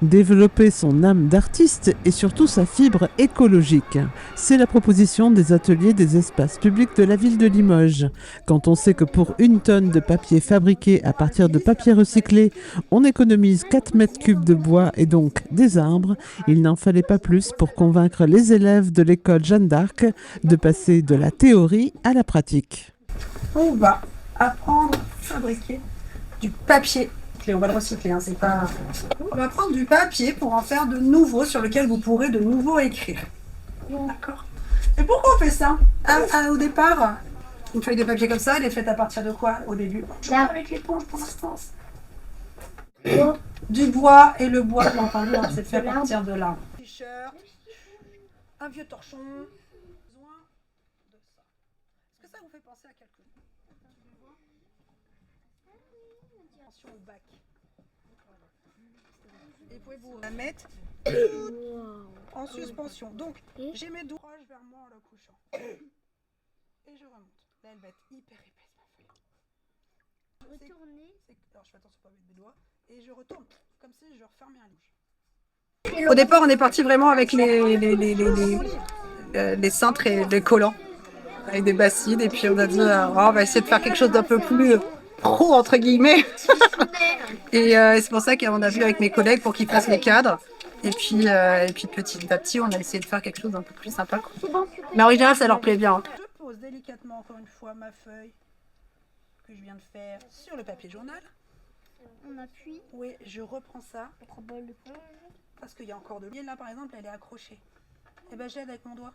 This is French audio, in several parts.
Développer son âme d'artiste et surtout sa fibre écologique. C'est la proposition des ateliers des espaces publics de la ville de Limoges. Quand on sait que pour une tonne de papier fabriqué à partir de papier recyclé, on économise 4 mètres cubes de bois et donc des arbres, il n'en fallait pas plus pour convaincre les élèves de l'école Jeanne d'Arc de passer de la théorie à la pratique. On va apprendre à fabriquer du papier. On va le recycler, hein, c'est pas... On va prendre du papier pour en faire de nouveau, sur lequel vous pourrez de nouveau écrire. D'accord. Et pourquoi on fait ça au départ, une feuille de papier comme ça, elle est faite à partir de quoi au début? Avec l'éponge pour l'instant. Du bois, et le bois, on parle, c'est fait à partir de là. Un t-shirt, un vieux torchon. Besoin de ça. Est-ce que ça vous fait penser à quelque chose? Attention au bac. Et vous pouvez vous la mettre en suspension. Donc, j'ai mes doigts vers moi en la couchant. Et je remonte. Là, elle va être hyper épaisse, ma feuille. Retourner. Alors, je fais attention à pas mettre mes doigts. Et je retourne, comme si je refermais un livre. Au départ, on est parti vraiment avec les cintres et les collants, avec des bassines. Et puis, on a dit, on va essayer de faire quelque chose d'un peu plus pro, entre guillemets. Et c'est pour ça qu'on a vu avec mes collègues pour qu'ils fassent les cadres. Et puis petit à petit, on a essayé de faire quelque chose d'un peu plus sympa. Mais en général, ça leur plaît bien. Je pose délicatement, encore une fois, ma feuille que je viens de faire sur le papier journal. On appuie. Oui, je reprends ça. Parce qu'il y a encore de l'huile là, par exemple, elle est accrochée. Et ben j'aide avec mon doigt.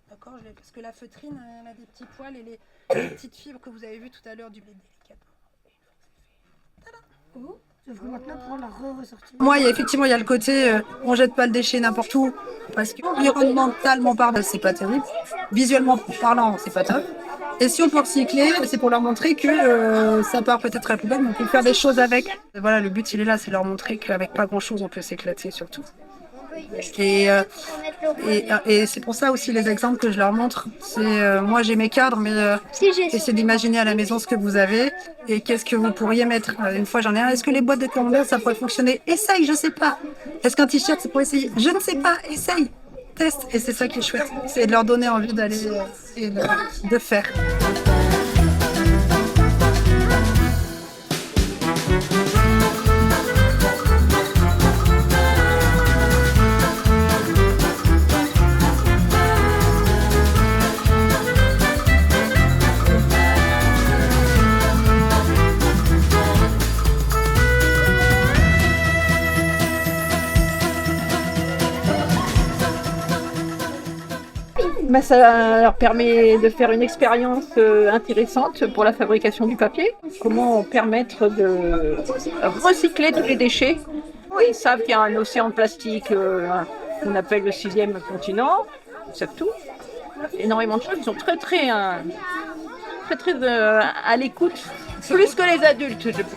D'accord, parce que la feutrine, elle a des petits poils et les petites fibres que vous avez vues tout à l'heure du blé délicatement. Moi, effectivement, il y a le côté, on jette pas le déchet n'importe où, parce qu'environnementalement parlant, c'est pas terrible. Visuellement parlant, c'est pas top. Et si on peut recycler, c'est pour leur montrer que ça part peut-être à la poubelle, mais on peut faire des choses avec. Et voilà, le but, il est là, c'est leur montrer qu'avec pas grand-chose, on peut s'éclater surtout. Et c'est pour ça aussi les exemples que je leur montre. C'est moi j'ai mes cadres, mais essayez d'imaginer à la maison ce que vous avez et qu'est-ce que vous pourriez mettre. Une fois j'en ai un. Est-ce que les boîtes de camembert ça pourrait fonctionner? Essaye, je sais pas. Est-ce qu'un t-shirt ça pourrait essayer? Je ne sais pas. Essaye, teste. Et c'est ça qui est chouette. C'est de leur donner envie d'aller et de faire. Ça leur permet de faire une expérience intéressante pour la fabrication du papier. Comment permettre de recycler tous les déchets. Ils savent qu'il y a un océan de plastique qu'on appelle le 6e continent. Ils savent tout. Énormément de choses. Ils sont très à l'écoute, plus que les adultes, je pense.